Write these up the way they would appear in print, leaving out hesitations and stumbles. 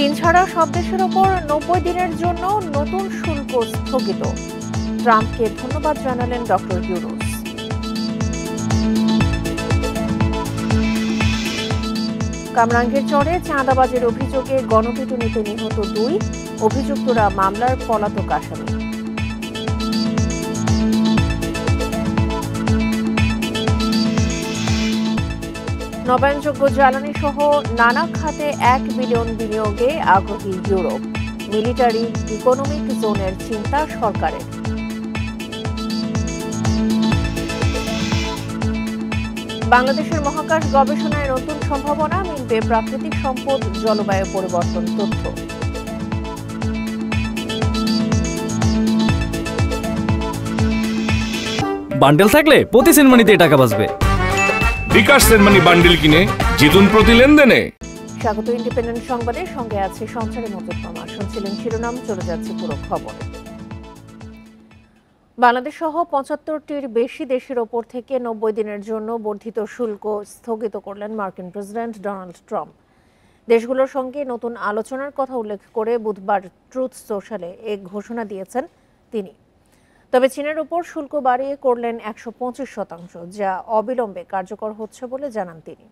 চীন ছাড়া সব দেশের ওপর 90 দিনের জন্য নতুন শুল্ক স্থগিত। ট্রাম্পকে ধন্যবাদ জানালেন ডক্টর ইউনুস। কামরাঙ্গীর চরে চাঁদাবাজির অভিযোগে গণপিটুনিতে নিহত 2 অভিযুক্তরা মামলার পলাতক আসামি। নবায়নযোগ্য জ্বালানি সহ নানা খাতে 1 বিলিয়ন বিনিয়োগে আগ্রহী ইউরোপ। মিলিটারি ইকোনমিক জোনের চিন্তা সরকারের। বাংলাদেশের মহাকাশ গবেষণায় নতুন সম্ভাবনা, মিলবে প্রাকৃতিক সম্পদ, জলবায়ু পরিবর্তন তথ্য। বান্ডেল থাকলে প্রতি সেনমানিতে টাকা বাঁচবে। বিকাশ সেনমানি বান্ডেল কিনে জিতুন প্রতি লেনদেনে। স্বাগত ইন্ডিপেন্ডেন্ট সংবাদের সঙ্গে আছে সঞ্চারে মতোত্তমা। শুনছিলেন শিরোনাম, চলে যাচ্ছে পুরো খবর। বাংলাদেশ সহ 75টির বেশি দেশের ওপর থেকে 90 দিনের জন্য বর্ধিত শুল্ক স্থগিত করলেন মার্কিন প্রেসিডেন্ট ডোনাল্ড ট্রাম্প। দেশগুলোর সঙ্গে নতুন আলোচনার কথা উল্লেখ করে বুধবার ট্রুথ সোশ্যালে এক ঘোষণা দিয়েছেন তিনি। তবে চীনের উপর শুল্ক বাড়িয়ে করলেন 125%, যা অবিলম্বে কার্যকর হচ্ছে বলে জানান তিনি।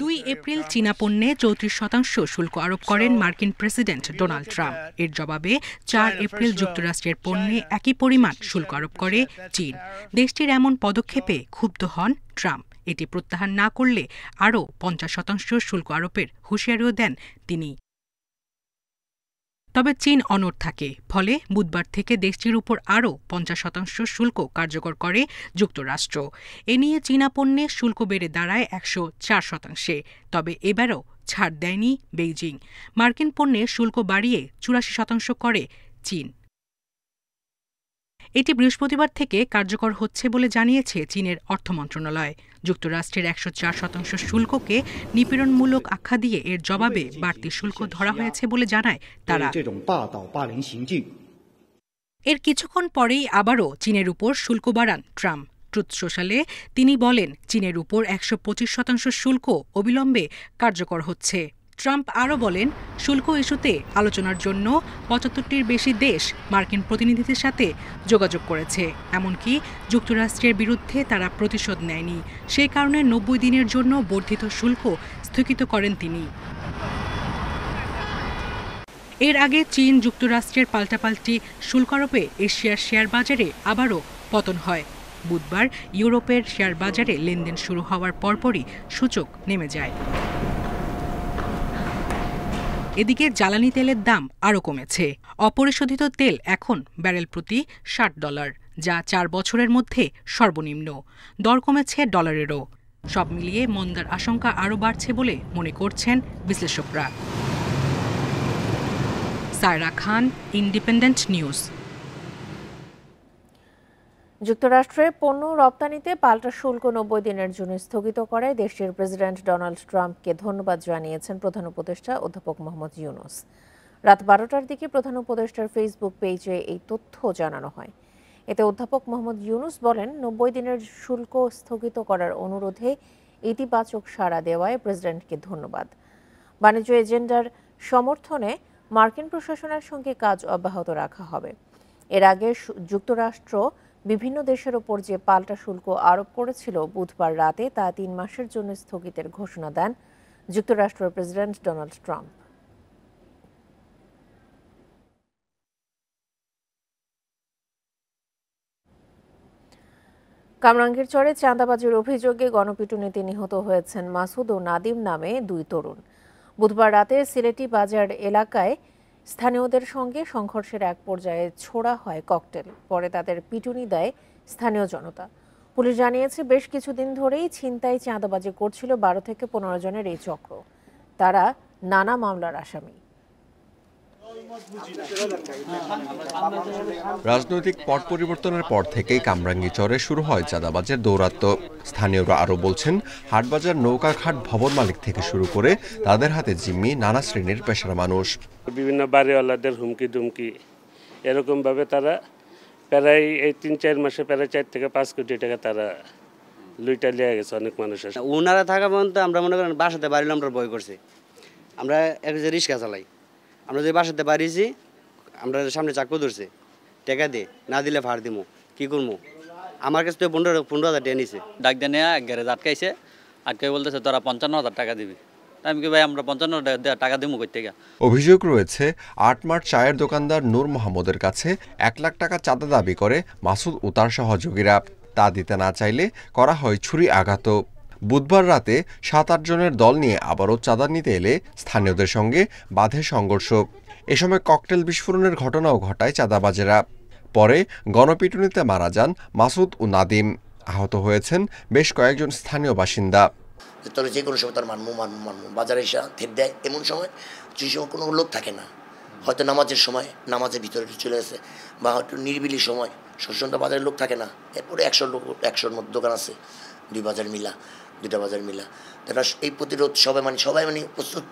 2 এপ্রিল চীনা পণ্যে 34% শুল্ক আরোপ করেন মার্কিন প্রেসিডেন্ট ডোনাল্ড ট্রাম্প। এর জবাবে 4 এপ্রিল যুক্তরাষ্ট্রের পণ্যে একই পরিমাণ শুল্ক আরোপ করে চীন। দেশটির এমন পদক্ষেপে ক্ষুব্ধ হন ট্রাম্প। এটি প্রত্যাহার না করলে আরও 50% শুল্ক আরোপের হুঁশিয়ারিও দেন তিনি। তবে চীন অনড় থাকে, ফলে বুধবার থেকে দেশটির উপর আরও 50% শুল্ক কার্যকর করে যুক্তরাষ্ট্র। এ নিয়ে চীনা পণ্যে শুল্ক বেড়ে দাঁড়ায় 104%। তবে এবারও ছাড় দেয়নি বেইজিং। মার্কিন পণ্যে শুল্ক বাড়িয়ে 84% করে চীন। এটি বৃহস্পতিবার থেকে কার্যকর হচ্ছে বলে জানিয়েছে চীনের অর্থ মন্ত্রণালয়। যুক্তরাষ্ট্রের 104% শুল্ককে নিপীড়নমূলক আখ্যা দিয়ে এর জবাবে বাড়তি শুল্ক ধরা হয়েছে বলে জানায় তারা। এর কিছুক্ষণ পরেই আবারও চীনের উপর শুল্ক বাড়ান ট্রাম্প। ট্রুথ সোশ্যালে তিনি বলেন, চীনের উপর 125% শুল্ক অবিলম্বে কার্যকর হচ্ছে। ট্রাম্প আরও বলেন, শুল্ক ইস্যুতে আলোচনার জন্য 75টির বেশি দেশ মার্কিন প্রতিনিধিদের সাথে যোগাযোগ করেছে। এমনকি যুক্তরাষ্ট্রের বিরুদ্ধে তারা প্রতিশোধ নেয়নি। সেই কারণে 90 দিনের জন্য বর্ধিত শুল্ক স্থগিত করেন তিনি। এর আগে চীন যুক্তরাষ্ট্রের পাল্টাপাল্টি শুল্ক আরোপে এশিয়ার শেয়ার বাজারে আবারও পতন হয়। বুধবার ইউরোপের শেয়ার বাজারে লেনদেন শুরু হওয়ার পরপরই সূচক নেমে যায়। এদিকে জ্বালানি তেলের দাম আরও কমেছে। অপরিশোধিত তেল এখন ব্যারেল প্রতি $60, যা 4 বছরের মধ্যে সর্বনিম্ন। দর কমেছে ডলারেরও। সব মিলিয়ে মন্দার আশঙ্কা আরও বাড়ছে বলে মনে করছেন বিশ্লেষকরা। সায়রা খান, ইন্ডিপেন্ডেন্ট নিউজ। যুক্তরাষ্ট্রে পণ্য রপ্তানিতে পাল্টা শুল্ক 90 দিনের জন্য স্থগিত করায় দেশটির প্রেসিডেন্ট ডোনাল্ড ট্রাম্পকে ধন্যবাদ জানিয়েছেন প্রধান উপদেষ্টা অধ্যাপক মোহাম্মদ ইউনুস। রাত 12টার দিকে প্রধান উপদেষ্টার ফেসবুক পেজে এই তথ্য জানানো হয়। এতে অধ্যাপক মোহাম্মদ ইউনুস বলেন, 90 দিনের শুল্ক স্থগিত করার অনুরোধে ইতিবাচক সাড়া দেওয়ায় প্রেসিডেন্টকে ধন্যবাদ। বাণিজ্য এজেন্ডার সমর্থনে মার্কিন প্রশাসনের সঙ্গে কাজ অব্যাহত রাখা হবে। এর আগে যুক্তরাষ্ট্র বিভিন্ন দেশের ওপর যে পাল্টা শুল্ক আরোপ করেছিল, বুধবার রাতে তা 3 মাসের জন্য স্থগিতের ঘোষণা দেন যুক্তরাষ্ট্রের প্রেসিডেন্ট ডোনাল্ড ট্রাম্প। কামরাঙ্গীর চরে চাঁদাবাজির অভিযোগে গণপিটুনিতে নিহত হয়েছেন মাসুদ ও নাদিম নামে 2 তরুণ। বুধবার রাতে সিলেটি বাজার এলাকায় স্থানীয়দের সঙ্গে সংঘর্ষের এক পর্যায়ে ছোড়া হয় ককটেল। পরে তাদের পিটুনি দেয় স্থানীয় জনতা। পুলিশ জানিয়েছে, বেশ কিছুদিন ধরেই ছিনতাই চাঁদাবাজি করছিল 12 থেকে 15 জনের এই চক্র। তারা নানা মামলার আসামি। রাজনৈতিক পট পরিবর্তনের পর থেকেই কামরাঙ্গীরচরে শুরু হয় চাঁদাবাজের দৌরাত্ম্য। স্থানীয়রা আরও বলছেন, হাটবাজার নৌকাঘাট ভবন মালিক থেকে শুরু করে তাদের হাতে জিম্মি নানা শ্রেণীর পেশার মানুষ। বিভিন্ন বাড়িওয়ালাদের হুমকি দুমকি এরকমভাবে তারা প্রায় এই 3-4 মাসে প্রায় 4 থেকে 5 কোটি টাকা তারা লুইটা লিয়ে গেছে অনেক মানুষের। ওনারা থাকা পর্যন্ত আমরা মনে করেন বাসাতে বাড়িলে আমরা ভয় করছি। আমরা এক যে রিক্সা চালাই, আমরা যে বাসাতে বাড়িয়েছি আমরা সামনে চাকু ধরছে, টেকা দে না দিলে ভাড় দিমু, কি করবো? আমার কাছে তো 15,000 টাকা নিছে। ডাক দিয়ে নেয়া গ্যারেজ আটকাইছে, আটকাই বলতেছে তোরা 55,000 টাকা দিবি। আমি কি ভাই আমরা 55,000 টাকা দিব কই থেকে? অভিযোগ রয়েছে 8 মার্চ চায়ের দোকানদার নূর মোহাম্মদের কাছে 1 লাখ টাকা চাঁদা দাবি করে মাসুদ ও তার সহযোগীরা। তা দিতে না চাইলে করা হয় ছুরি আঘাত। বুধবার রাতে 7-8 জনের দল নিয়ে আবারও চাঁদা নিতে এলে স্থানীয়দের সঙ্গে বাধে সংঘর্ষ। এ সময় ককটেল বিস্ফোরণের ঘটনাও ঘটায় চাঁদাবাজেরা। পরে গণপিটুনিতে মারা যান মাসুদ ও নাদিম। আহত হয়েছেন বেশ কয়েকজন স্থানীয় বাসিন্দা। তবে যে কোনো সময় তার মানমু বাজারে এসে থেপ দেয়, এমন সময় যে সময় কোনো লোক থাকে না, হয়তো নামাজের সময় নামাজের ভিতরে চলে আসে, বা হয়তো নিরিবিলি সময় সন্ধ্যা বাজারে লোক থাকে না, এরপরে 100 মধ্যে দোকান আছে, 2 বাজার মিলা, 2টা বাজার মিলা। তারা এই প্রতিরোধ সবাই মানে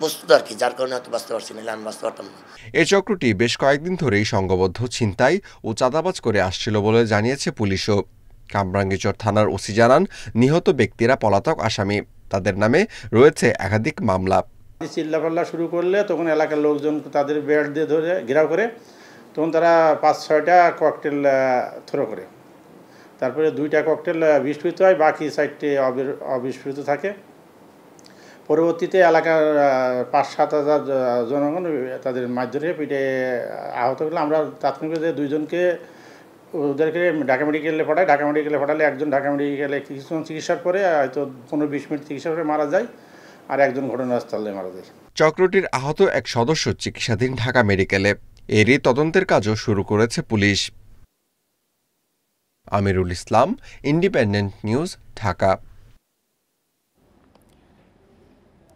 প্রস্তুত আর কি, যার কারণে হয়তো বাঁচতে পারছি না, আমি বাঁচতে পারতাম না। এই চক্রটি বেশ কয়েকদিন ধরেই সংঘবদ্ধ ছিনতাই ও চাঁদাবাজ করে আসছিল বলে জানিয়েছে পুলিশও। কামরাঙ্গীচর থানার ওসি জানান, নিহত ব্যক্তিরা পলাতক আসামি। তাদের নামে রয়েছে একাধিক মামলা। চিল্লাপাল্লা শুরু করলে তখন এলাকার লোকজন তাদের বেড় দিয়ে ধরে ঘেরাও করে, তখন তারা 5-6টা ককটেল থ্রো করে, তারপরে 2টা ককটেল বিস্ফোরিত হয়, বাকি 4টে অবিস্ফোরিত থাকে। পরবর্তীতে এলাকার 5-7 হাজার জনগণ তাদের মারধরে পিঠে আহত করলে আমরা তাৎক্ষণিকভাবে 2 জনকে ওদেরকে ঢাকা মেডিকেলে পাঠাই। ঢাকা মেডিকেলে পাঠালে একজন ঢাকা মেডিকেলে কিছুক্ষণ চিকিৎসার পরে হয়তো 15-20 মিনিট চিকিৎসা করে মারা যায়, আর একজন ঘটনাস্থলে মারা যায়। চক্রটির আহত এক সদস্য চিকিৎসাধীন ঢাকা মেডিকেলে। এরই তদন্তের কাজও শুরু করেছে police. Amirul Islam, independent news, Dhaka.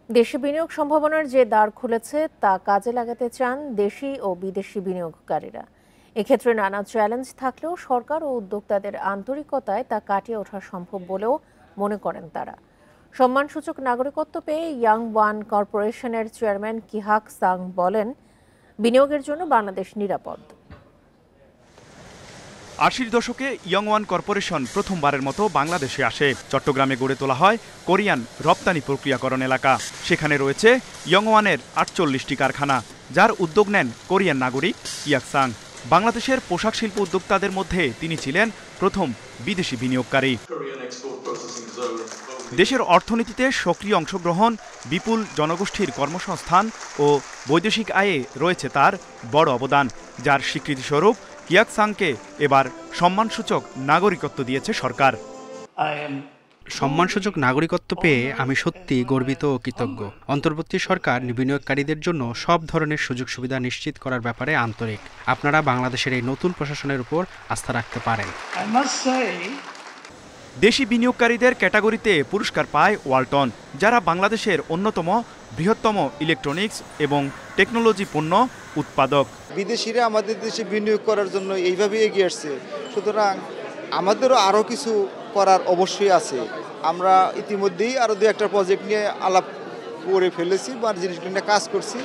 দেশে বিনিয়োগ সম্ভাবনার যে দ্বার খুলেছে তা কাজে লাগাতে চান দেশি ও বিদেশি বিনিয়োগকারীরা। এক্ষেত্রে নানা চ্যালেঞ্জ থাকলেও সরকার ও উদ্যোক্তাদের আন্তরিকতায় তা কাটিয়ে ওঠা সম্ভব বলেও মনে করেন তারা। সম্মানসূচক নাগরিকত্ব পেয়ে ইয়াং ওয়ান কর্পোরেশনের চেয়ারম্যান কিহাক সাং বলেন, বিনিয়োগের জন্য বাংলাদেশ নিরাপদ। 80 দশকে ইয়ং ওয়ান কর্পোরেশন প্রথমবারের মতো বাংলাদেশে আসে। চট্টগ্রামে গড়ে তোলা হয় কোরিয়ান রপ্তানি প্রক্রিয়াকরণ এলাকা। সেখানে রয়েছে ইয়ং ওয়ানের 48টি কারখানা, যার উদ্যোগ নেন কোরিয়ান নাগরিক কিহাক সাং। বাংলাদেশের পোশাক শিল্প উদ্যোক্তাদের মধ্যে তিনি ছিলেন প্রথম বিদেশি বিনিয়োগকারী। দেশের অর্থনীতিতে সক্রিয় অংশগ্রহণ, বিপুল জনগোষ্ঠীর কর্মসংস্থান ও বৈদেশিক আয়ে রয়েছে তার বড় অবদান, যার স্বীকৃতিস্বরূপ কিহাক সাংকে এবার সম্মানসূচক নাগরিকত্ব দিয়েছে সরকার। সম্মানসূচক নাগরিকত্ব পেয়ে আমি সত্যি গর্বিত ও কৃতজ্ঞ। অন্তর্বর্তী সরকার বিনিয়োগকারীদের জন্য সব ধরনের সুযোগ সুবিধা নিশ্চিত করার ব্যাপারে আন্তরিক। আপনারা বাংলাদেশের এই নতুন প্রশাসনের উপর আস্থা রাখতে পারেন। দেশি বিনিয়োগকারীদের ক্যাটাগরিতে পুরস্কার পায় ওয়ালটন, যারা বাংলাদেশের অন্যতম বৃহত্তম ইলেকট্রনিক্স এবং টেকনোলজি পণ্য উৎপাদক। বিদেশিরা আমাদের দেশে বিনিয়োগ করার জন্য এইভাবে এগিয়ে আসছে, সুতরাং আমাদেরও আরও কিছু করার অবশ্যই আছে। আমরা ইতিমধ্যেই আরও 2-1টা প্রজেক্ট নিয়ে আলাপ করে ফেলেছি বা জিনিসগুলো নিয়ে কাজ করছি।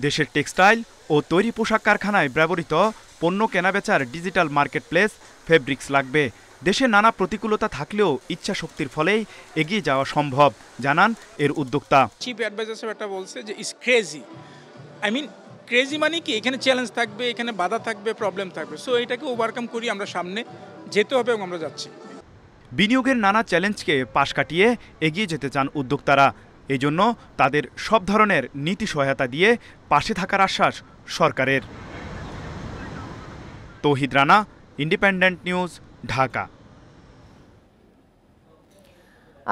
দেশের টেক্সটাইল ও তৈরি পোশাক কারখানায় ব্যবহৃত পণ্য কেনাবেচার ডিজিটাল মার্কেটপ্লেস ফেব্রিক্স লাগবে। দেশে নানা প্রতিকূলতা থাকলেও ইচ্ছা শক্তির ফলেই এগিয়ে যাওয়া সম্ভব, জানান এর উদ্যোক্তা। চিফ অ্যাডভাইজার সাহেব একটা বলছে যে ইজ ক্রেজি, ক্রেজি মানে কি, এখানে চ্যালেঞ্জ থাকবে, এখানে বাধা থাকবে, প্রবলেম থাকবে, সো এটাকে ওভারকাম করি আমরা সামনে যেতে হবে এবং আমরা যাচ্ছি। বিনিয়োগের নানা চ্যালেঞ্জকে পাশ কাটিয়ে এগিয়ে যেতে চান উদ্যোক্তারা। এই জন্য তাদের সব ধরনের নীতি সহায়তা দিয়ে পাশে থাকার আশ্বাস সরকারের। তৌহিদ রানা, ইন্ডিপেন্ডেন্ট নিউজ, ঢাকা।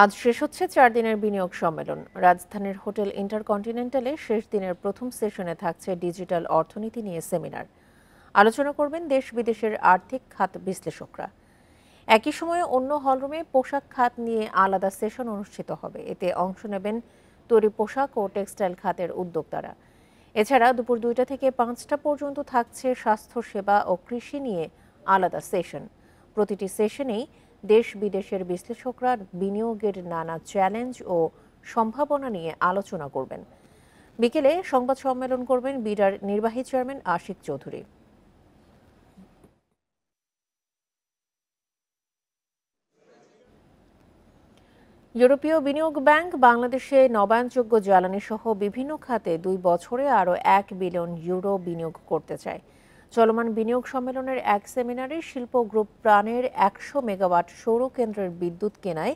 আজ শেষ হচ্ছে 4 দিনের বিনিয়োগ সম্মেলন। রাজধানীর হোটেল ইন্টারকন্টিনেন্টালে শেষ দিনের প্রথম সেশনে থাকছে ডিজিটাল অর্থনীতি নিয়ে সেমিনার। আলোচনা করবেন দেশ বিদেশের আর্থিক খাত বিশ্লেষকরা। একই সময়ে অন্য হলরুমে পোশাক খাত নিয়ে আলাদা সেশন অনুষ্ঠিত হবে। এতে অংশ নেবেন তৈরি পোশাক ও টেক্সটাইল খাতের উদ্যোক্তারা। এছাড়া দুপুর 2টা থেকে 5টা পর্যন্ত থাকছে স্বাস্থ্য সেবা ও কৃষি নিয়ে আলাদা সেশন। প্রতিটি সেশনেই দেশ বিদেশের বিশ্লেষকরা বিনিয়োগের নানা চ্যালেঞ্জ ও সম্ভাবনা নিয়ে আলোচনা করবেন। বিকেলে সংবাদ সম্মেলন করবেন বিডার নির্বাহী চেয়ারম্যান আশিক চৌধুরী। ইউরোপীয় বিনিয়োগ ব্যাংক বাংলাদেশে নবায়নযোগ্য জ্বালানি সহ বিভিন্ন খাতে 2 বছরে আরও 1 বিলিয়ন ইউরো বিনিয়োগ করতে চায়। চলমান বিনিয়োগ সম্মেলনের এক সেমিনারে শিল্প গ্রুপ প্রাণের 100 মেগাওয়াট সৌর কেন্দ্রের বিদ্যুৎ কেনায়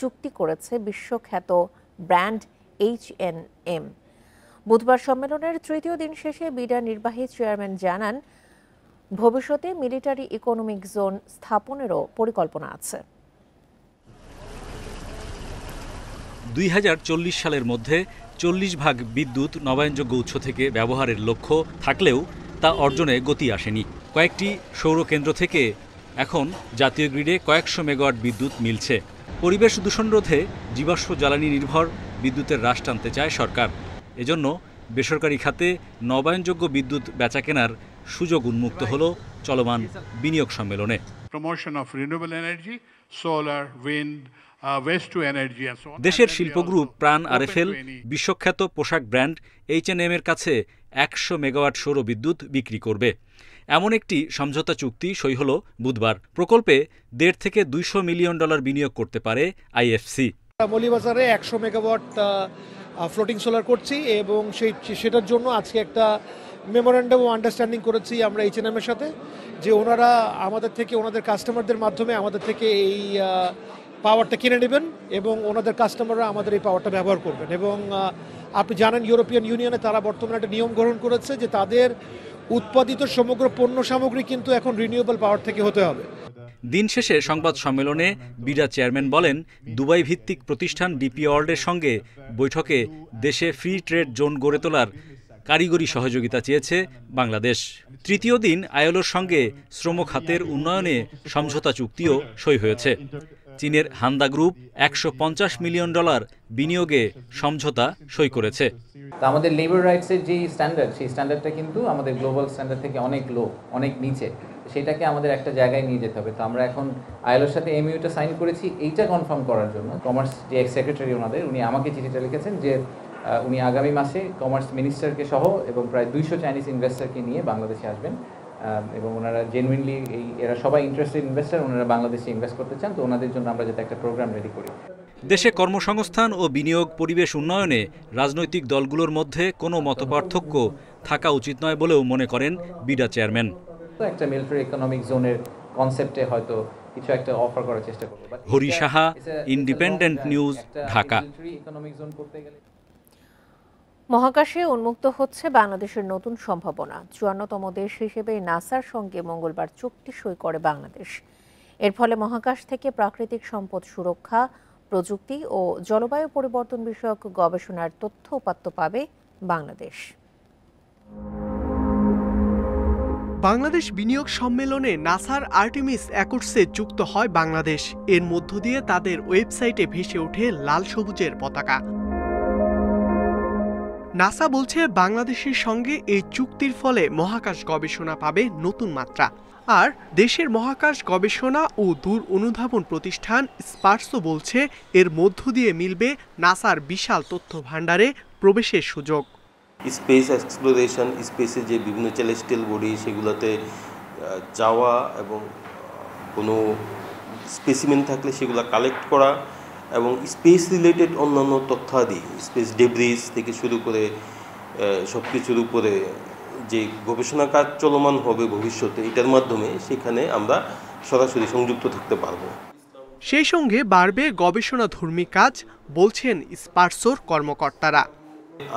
চুক্তি করেছে বিশ্বখ্যাত ব্র্যান্ড H&M। বুধবার সম্মেলনের তৃতীয় দিন শেষে বিডা নির্বাহী চেয়ারম্যান জানান, ভবিষ্যতে মিলিটারি ইকোনমিক জোন স্থাপনেরও পরিকল্পনা আছে। 2040 সালের মধ্যে 40% বিদ্যুৎ নবায়নযোগ্য উৎস থেকে ব্যবহারের লক্ষ্য থাকলেও তা অর্জনে গতি আসেনি। কয়েকটি সৌর কেন্দ্র থেকে এখন জাতীয় গ্রিডে কয়েকশো মেগাওয়াট বিদ্যুৎ মিলছে। পরিবেশ দূষণ রোধে জীবাশ্ম জ্বালানি নির্ভর বিদ্যুতের হ্রাস টানতে চায় সরকার। এজন্য বেসরকারি খাতে নবায়নযোগ্য বিদ্যুৎ বেচাকেনার সুযোগ উন্মুক্ত হল চলমান বিনিয়োগ সম্মেলনে। দেশের শিল্পগ্রুপ প্রাণ আরএফএল বিশ্বখ্যাত পোশাক ব্র্যান্ড H&M এর কাছে 100 মেগাওয়াট সৌর বিদ্যুৎ বিক্রি করবে। এমন একটি সমঝোতা চুক্তি সই হল বুধবার। প্রকল্পে $1.5 থেকে $200 মিলিয়ন বিনিয়োগ করতে পারে আইএফসি। মৌলভীবাজারে 100 মেগাওয়াট ফ্লোটিং সোলার করছি এবং সেটার জন্য আজকে একটা মেমোরেন্ডাম অফ আন্ডারস্ট্যান্ডিং করেছি আমরা H&M এর সাথে, যে ওনারা আমাদের থেকে ওনাদের কাস্টমারদের মাধ্যমে আমাদের থেকে এই পাওয়ারটা কিনে নেবেন এবং ওনাদের কাস্টমাররা আমাদের এই পাওয়ারটা ব্যবহার করবেন। এবং আপনি জানেন ইউরোপিয়ান ইউনিয়নে তারা বর্তমানে একটা নিয়ম গ্রহণ করেছে যে তাদের উৎপাদিত সমগ্র পণ্য সামগ্রী কিন্তু এখন রিনিউয়েবল পাওয়ার থেকে হতে হবে। দিন শেষে সংবাদ সম্মেলনে বিডা চেয়ারম্যান বলেন, দুবাই ভিত্তিক প্রতিষ্ঠান ডিপি ওয়ার্ল্ডের সঙ্গে বৈঠকে দেশে ফ্রি ট্রেড জোন গড়ে তোলার কারিগরি সহযোগিতা চেয়েছে বাংলাদেশ। তৃতীয় দিন আইএলওর সঙ্গে শ্রম খাতের উন্নয়নে সমঝোতা চুক্তিও সই হয়েছে। চীনের হান্দা গ্রুপ $150 মিলিয়ন বিনিয়োগে সমঝোতা সই করেছে। আমাদের লেবার রাইটসের যে স্ট্যান্ডার্ড, সেই স্ট্যান্ডার্ডটা কিন্তু আমাদের গ্লোবাল স্ট্যান্ডার্ড থেকে অনেক লো, অনেক নিচে। সেটাকে আমাদের একটা জায়গায় নিয়ে যেতে হবে। তো আমরা এখন আইএলওর সাথে এমইউটা সাইন করেছি এইটা কনফার্ম করার জন্য। কমার্স যে এক্স সেক্রেটারি ওনাদের, উনি আমাকে চিঠিটা লিখেছেন যে উনি আগামী মাসে কমার্স মিনিস্টারকে সহ এবং প্রায় 200 চাইনিজ ইনভেস্টরকে নিয়ে বাংলাদেশে আসবেন এবং ওনারা জেনুইনলি এরা সবাই ইন্টারেস্টেড ইনভেস্টর, ওনারা বাংলাদেশে ইনভেস্ট করতে চান। তো ওনাদের জন্য আমরা যাতে একটা প্রোগ্রাম রেডি করি। দেশে কর্মসংস্থান ও বিনিয়োগ পরিবেশ উন্নয়নে রাজনৈতিক দলগুলোর মধ্যে কোনো মতপার্থক্য থাকা উচিত নয় বলেও মনে করেন বিডা চেয়ারম্যান। একটা মিলিটারি ইকোনমিক জোনের কনসেপ্টে হয়তো কিছু একটা অফার করার চেষ্টা করব। Hari Saha, independent news, Dhaka. মহাকাশে উন্মুক্ত হচ্ছে বাংলাদেশের নতুন সম্ভাবনা। 54তম দেশ হিসেবে নাসার সঙ্গে মঙ্গলবার চুক্তি সই করে বাংলাদেশ। এর ফলে মহাকাশ থেকে প্রাকৃতিক সম্পদ সুরক্ষা, প্রযুক্তি ও জলবায়ু পরিবর্তন বিষয়ক গবেষণার তথ্য উপাত্ত পাবে বাংলাদেশ। বাংলাদেশ বিনিয়োগ সম্মেলনে নাসার আর্টেমিস অ্যাকর্ডসে যুক্ত হয় বাংলাদেশ। এর মধ্য দিয়ে তাদের ওয়েবসাইটে ভেসে ওঠে লাল সবুজের পতাকা। নাসা বলছে বাংলাদেশের সঙ্গে এই চুক্তির ফলে মহাকাশ গবেষণা পাবে নতুন মাত্রা। আর দেশের মহাকাশ গবেষণা ও দূর অনুধাবন প্রতিষ্ঠান স্পার্সো বলছে এর মধ্য দিয়ে মিলবে নাসার বিশাল তথ্য ভাণ্ডারে প্রবেশের সুযোগ। স্পেস এক্সপ্লোরেশন, স্পেসে যে বিভিন্ন সেলেস্টিয়াল বডি সেগুলোতে যাওয়া এবং কোনো স্পেসিমেন থাকলে সেগুলো কালেক্ট করা এবং স্পেস রিলেটেড অন্যান্য তথ্যাদি, স্পেস ডেব্রিজ থেকে শুরু করে সব কিছুর উপরে যে গবেষণা কাজ চলমান হবে ভবিষ্যতে, এটার মাধ্যমে সেখানে আমরা সরাসরি সংযুক্ত থাকতে পারব। সেই সঙ্গে বাড়বে গবেষণাধর্মী কাজ, বলছেন স্পার্সোর কর্মকর্তারা।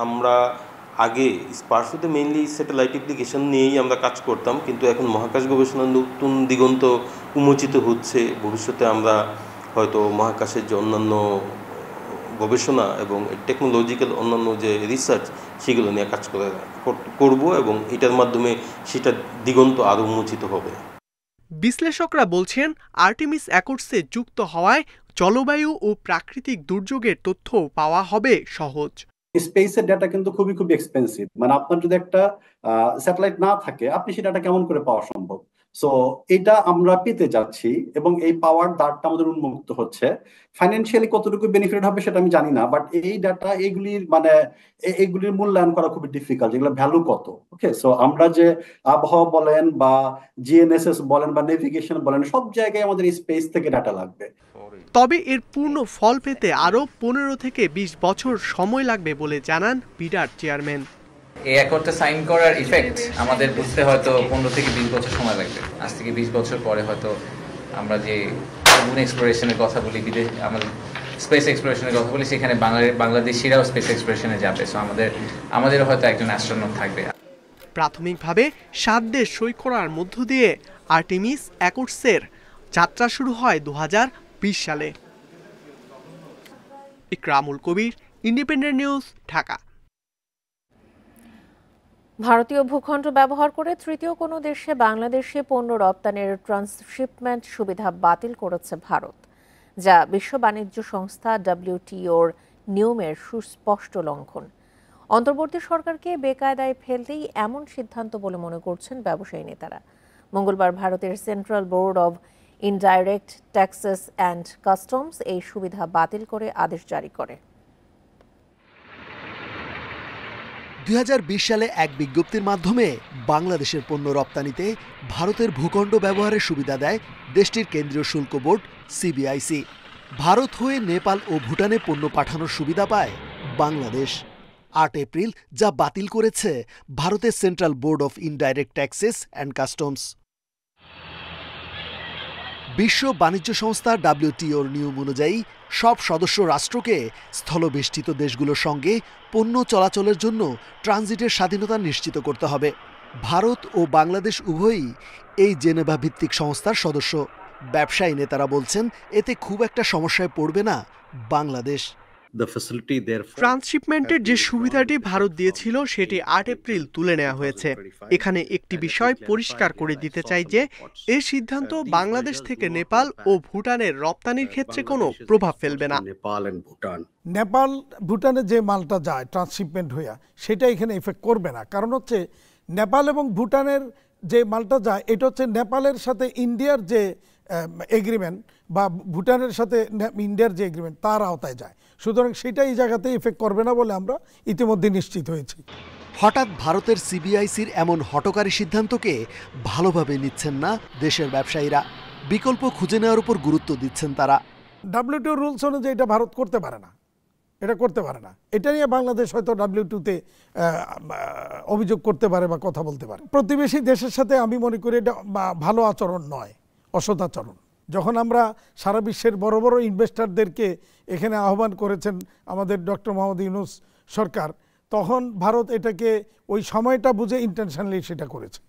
আমরা আগে স্পার্সোতে মেইনলি স্যাটেলাইট অ্যাপ্লিকেশন নিয়েই আমরা কাজ করতাম, কিন্তু এখন মহাকাশ গবেষণার নতুন দিগন্ত উন্মোচিত হচ্ছে। ভবিষ্যতে আমরা হয়তো মহাকাশের যে অন্যান্য গবেষণা এবং টেকনোলজিক্যাল অন্যান্য যে রিসার্চ সেগুলো নিয়ে কাজ করব এবং এটার মাধ্যমে সেটা দিগন্ত আরও উন্মোচিত হবে। বিশ্লেষকরা বলছেন আর্টেমিস অ্যাকর্ডসে যুক্ত হওয়ায় জলবায়ু ও প্রাকৃতিক দুর্যোগের তথ্য পাওয়া হবে সহজ। স্পেসের ডাটা কিন্তু খুবই এক্সপেন্সিভ। মানে আপনার যদি একটা স্যাটেলাইট না থাকে, আপনি সেই ডাটা কেমন করে পাওয়া সম্ভব? সো এটা আমরা পেতে যাচ্ছি এবং এই পাওয়ার দ্বারটা আমাদের উন্মুক্ত হচ্ছে। ফাইন্যান্সিয়ালি কতটুকু বেনিফিট হবে সেটা আমি জানি না, বাট এই ডাটা এগুলির মূল্যায়ন করা খুবই ডিফিকাল্ট, যেগুলো ভ্যালু কত। ওকে, সো আমরা যে আবহাওয়া বলেন বা জিএনএসএস বলেন বা নেভিগেশন বলেন, সব জায়গায় আমাদের স্পেস থেকে ডাটা লাগবে। তবে এর পূর্ণ ফল পেতে আরও 15 থেকে 20 বছর সময় লাগবে বলে জানান বিডার চেয়ারম্যান। এই অ্যাকর্ডটা সাইন করার ইফেক্ট আমাদের বুঝতে হয়তো 15 থেকে 20 বছর সময় লাগবে। আজ থেকে 20 বছর পরে হয়তো আমরা যে মুন এক্সপ্লোরেশনের কথা বলি, আমাদের স্পেস এক্সপ্লোরেশনের কথা বলি, সেখানে বাংলাদেশিরাও স্পেস এক্সপ্লোরেশনে যাবে। সো আমাদেরও হয়তো একজন অ্যাস্ট্রোনট থাকবে। প্রাথমিকভাবে 7 দেশ সই করার মধ্য দিয়ে আর্টেমিস অ্যাকর্ডসের যাত্রা শুরু হয় 2020 সালে। ইকরামুল কবির, ইন্ডিপেন্ডেন্ট নিউজ, ঢাকা। ভারতীয় ভূখণ্ড ব্যবহার করে তৃতীয় কোনো দেশে বাংলাদেশে পণ্য রপ্তানির ট্রান্সশিপমেন্ট সুবিধা বাতিল করেছে ভারত, যা বিশ্ব বাণিজ্য সংস্থা WTOর নিয়মের সুস্পষ্ট লঙ্ঘন। অন্তর্বর্তী সরকারকে বেকায়দায় ফেলতেই এমন সিদ্ধান্ত বলে মনে করছেন ব্যবসায়ী নেতারা। মঙ্গলবার ভারতের central board of indirect taxes and customs এই সুবিধা বাতিল করে আদেশ জারি করে। 2020 সালে এক বিজ্ঞপ্তির মাধ্যমে বাংলাদেশের পণ্য রপ্তানিতে ভারতের ভূখণ্ড ব্যবহারের সুবিধা দেয় দেশটির কেন্দ্রীয় শুল্ক বোর্ড CBIC। ভারত হয়ে নেপাল ও ভুটানে পণ্য পাঠানোর সুবিধা পায় বাংলাদেশ। 8 এপ্রিল যা বাতিল করেছে ভারতের central board of indirect taxes and customs. বিশ্ব বাণিজ্য সংস্থা WTOর নিয়ম অনুযায়ী সব সদস্য রাষ্ট্রকে স্থলবেষ্টিত দেশগুলোর সঙ্গে পণ্য চলাচলের জন্য ট্রানজিটের স্বাধীনতা নিশ্চিত করতে হবে। ভারত ও বাংলাদেশ উভয়ই এই জেনেভা ভিত্তিক সংস্থার সদস্য। ব্যবসায়ী নেতারা বলছেন এতে খুব একটা সমস্যায় পড়বে না বাংলাদেশ। ট্রান্সশিপমেন্টের যে সুবিধাটি ভারত দিয়েছিল সেটি 8 এপ্রিল তুলে নেওয়া হয়েছে। এখানে একটি বিষয় পরিষ্কার করে দিতে চাই যে এই সিদ্ধান্ত বাংলাদেশ থেকে নেপাল ও ভুটানের রপ্তানির ক্ষেত্রে কোনো প্রভাব ফেলবে না। নেপাল ভুটানে যে মালটা যায় ট্রান্সশিপমেন্ট হইয়া, সেটা এখানে এফেক্ট করবে না। কারণ হচ্ছে নেপাল এবং ভুটানের যে মালটা যায়, এটা হচ্ছে নেপালের সাথে ইন্ডিয়ার যে এগ্রিমেন্ট বা ভুটানের সাথে ইন্ডিয়ার যে এগ্রিমেন্ট তার আওতায় যায়। সুতরাং সেটা এই জায়গাতে এফেক্ট করবে না বলে আমরা ইতিমধ্যে নিশ্চিত হয়েছি। হঠাৎ ভারতের CBICর এমন হঠকারী সিদ্ধান্তকে ভালোভাবে নিচ্ছেন না দেশের ব্যবসায়ীরা। বিকল্প খুঁজে নেওয়ার উপর গুরুত্ব দিচ্ছেন তারা। WTO রুলস অনুযায়ী এটা ভারত করতে পারে না, এটা করতে পারে না। এটা নিয়ে বাংলাদেশ হয়তো WTOতে অভিযোগ করতে পারে বা কথা বলতে পারে। প্রতিবেশী দেশের সাথে আমি মনে করি এটা ভালো আচরণ নয়, অসদাচরণ। যখন আমরা সারা বিশ্বের বড় বড় ইনভেস্টরদেরকে এখানে আহ্বান করেছেন আমাদের ডক্টর মোহাম্মদ ইউনূস সরকার, তখন ভারত এটাকে ওই সময়টা বুঝে ইন্টেনশনালি সেটা করেছে।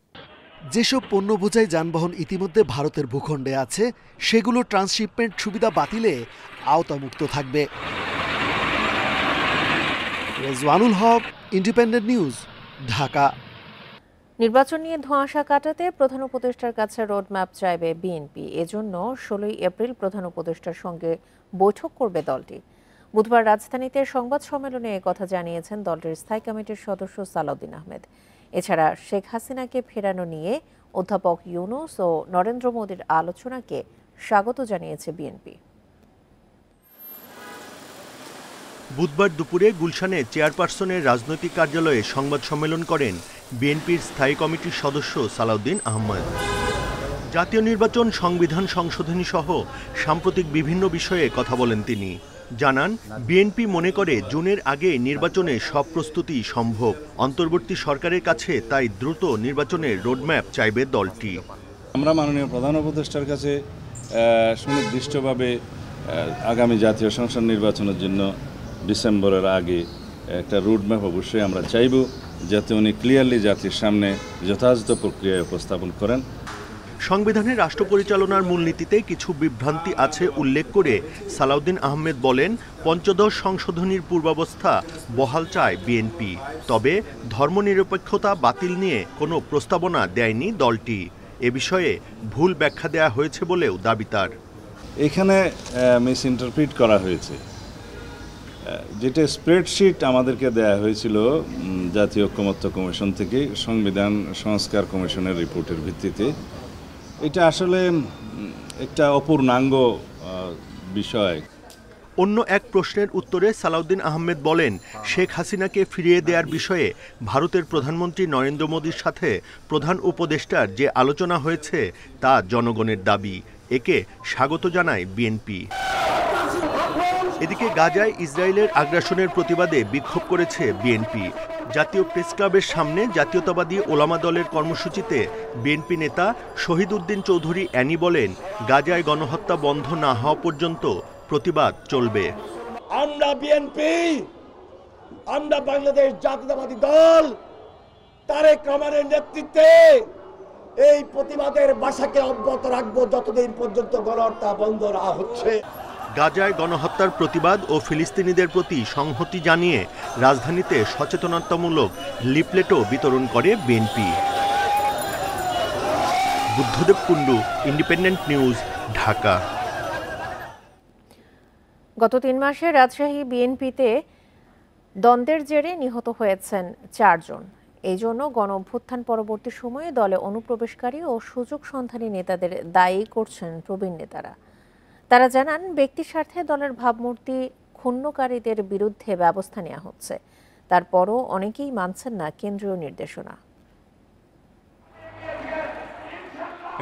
যেসব পণ্য বোঝাই যানবাহন ইতিমধ্যে ভারতের ভূখণ্ডে আছে, সেগুলো ট্রান্সশিপমেন্ট সুবিধা বাতিলে আওতামুক্ত থাকবে। রেজওয়ানুল হক, ইন্ডিপেন্ডেন্ট নিউজ, ঢাকা। নির্বাচন নিয়ে ধোঁয়াশা কাটাতে প্রধান উপদেষ্টার কাছে রোডম্যাপ চাইবে বিএনপি। এজন্য 16 এপ্রিল প্রধান উপদেষ্টার সঙ্গে বৈঠক করবে দলটি। বুধবার রাজধানীতে সংবাদ সম্মেলনে একথা জানিয়েছেন দলটির স্থায়ী কমিটির সদস্য সালাউদ্দিন আহমেদ। এছাড়া শেখ হাসিনাকে ফেরানো নিয়ে অধ্যাপক ইউনূস ও নরেন্দ্র মোদীর আলোচনাকে স্বাগত জানিয়েছে বিএনপি। বুধবার দুপুরে গুলশানে চেয়ারপারসনের রাজনৈতিক কার্যালয়ে সংবাদ সম্মেলন করেন বিএনপির স্থায়ী কমিটির সদস্য সালাউদ্দিন আহমেদ। জাতীয় নির্বাচন, সংবিধান সংশোধনী সহ সাম্প্রতিক বিভিন্ন বিষয়ে কথা বলেন তিনি। জানান, বিএনপি মনে করে জুনের আগে নির্বাচনে সব প্রস্তুতি সম্ভব। অন্তর্বর্তী সরকারের কাছে তাই দ্রুত নির্বাচনের রোডম্যাপ চাইবে দলটি। আমরা মাননীয় প্রধান উপদেষ্টার কাছে সুনির্দিষ্টভাবে আগামী জাতীয় সংসদ নির্বাচনের জন্য ডিসেম্বরের আগে একটা রোডম্যাপ অবশ্যই আমরা চাইব, যাতে উনি ক্লিয়ারলি জাতির সামনে যথাযথ প্রক্রিয়ায় উপস্থাপন করেন। সংবিধানের রাষ্ট্র পরিচালনার মূলনীতিতে কিছু বিভ্রান্তি আছে উল্লেখ করে সালাউদ্দিন আহমেদ বলেন, পঞ্চদশ সংশোধনীর পূর্বাবস্থা বহাল চায় বিএনপি। তবে ধর্মনিরপেক্ষতা বাতিল নিয়ে কোনো প্রস্তাবনা দেয়নি দলটি। এ বিষয়ে ভুল ব্যাখ্যা দেয়া হয়েছে বলেও দাবি তার। এখানে মিস ইন্টারপ্রিট করা হয়েছে। যেটা স্প্রেডশিট আমাদেরকে দেয়া হয়েছিল জাতীয় ঐকমত্য কমিশন থেকে সংবিধান সংস্কার কমিশনের রিপোর্টের ভিত্তিতে, এটা আসলে একটা অপূর্ণাঙ্গ বিষয়। অন্য এক প্রশ্নের উত্তরে সালাউদ্দিন আহমেদ বলেন, শেখ হাসিনাকে ফিরিয়ে দেওয়ার বিষয়ে ভারতের প্রধানমন্ত্রী নরেন্দ্র মোদীর সাথে প্রধান উপদেষ্টার যে আলোচনা হয়েছে তা জনগণের দাবি। একে স্বাগত জানায় বিএনপি। এদিকে গাজায় ইসরায়েলের আগ্রাসনের প্রতিবাদে বিক্ষোভ করেছে বিএনপি। জাতীয় প্রেস ক্লাবের সামনে জাতীয়তাবাদী ওলামা দলের কর্মসূচিতে বিএনপি নেতা শহীদ উদ্দিন চৌধুরী অ্যানি বলেন, গাজায় গণহত্যা বন্ধ না হওয়া পর্যন্ত প্রতিবাদ চলবে। আমরা বিএনপি, আমরা বাংলাদেশ জাতীয়তাবাদী দল তারেক রহমানের নেতৃত্বে এই প্রতিবাদের ভাষাকে অব্যাহত রাখবো যতদিন পর্যন্ত গণহত্যা বন্ধ না হচ্ছে। গাজায় গণহত্যার প্রতিবাদ ও ফিলিস্তিনিদের প্রতি সংহতি জানিয়ে রাজধানীতে সচেতনতামূলক লিফলেটও বিতরণ করে BNP. Buddhadeb Kundu, independent news, Dhaka. গত 3 মাসে রাজশাহী বিএনপিতে দ্বন্দ্বের জেরে নিহত হয়েছেন 4 জন। এই জন্য গণ-অভ্যুত্থান পরবর্তী সময়ে দলে অনুপ্রবেশকারী ও সুযোগ সন্ধানী নেতাদের দায়ী করছেন প্রবীণ নেতারা। তারা জানান, ব্যক্তি স্বার্থে দলের ভাবমূর্তি ক্ষুণ্ণকারীদের বিরুদ্ধে ব্যবস্থা নেওয়া হচ্ছে। তারপরও অনেকেই মানছেন না কেন্দ্রীয় নির্দেশনা।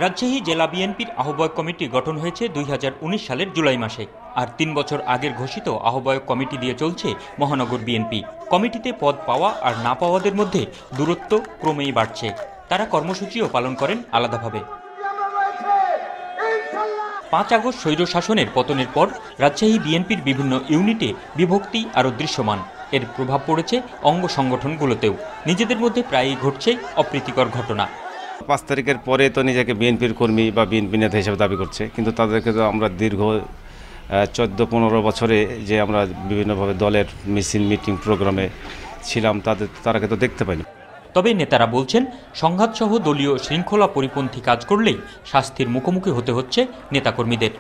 রাজশাহী জেলা বিএনপির আহ্বায়ক কমিটি গঠন হয়েছে 2019 সালের জুলাই মাসে। আর 3 বছর আগের ঘোষিত আহ্বায়ক কমিটি দিয়ে চলছে মহানগর বিএনপি। কমিটিতে পদ পাওয়া আর না পাওয়াদের মধ্যে দূরত্ব ক্রমেই বাড়ছে। তারা কর্মসূচিও পালন করেন আলাদাভাবে। 5 আগস্ট স্বৈর শাসনের পতনের পর রাজশাহী বিএনপির বিভিন্ন ইউনিটে বিভক্তি আরও দৃশ্যমান। এর প্রভাব পড়েছে অঙ্গ সংগঠনগুলোতেও। নিজেদের মধ্যে প্রায়ই ঘটছে অপ্রীতিকর ঘটনা। 5 তারিখের পরে তো নিজেকে বিএনপির কর্মী বা বিএনপি নেতা হিসেবে দাবি করছে, কিন্তু তাদেরকে তো আমরা দীর্ঘ 14-15 বছরে যে আমরা বিভিন্নভাবে দলের মিছিল, মিটিং, প্রোগ্রামে ছিলাম, তারাকে তো দেখতে পাইনি। তবে নেতারা বলছেন, সংঘাতসহ দলীয় শৃঙ্খলা পরিপন্থী কাজ করলেই শাস্তির মুখোমুখি হতে হচ্ছে নেতাকর্মীদের।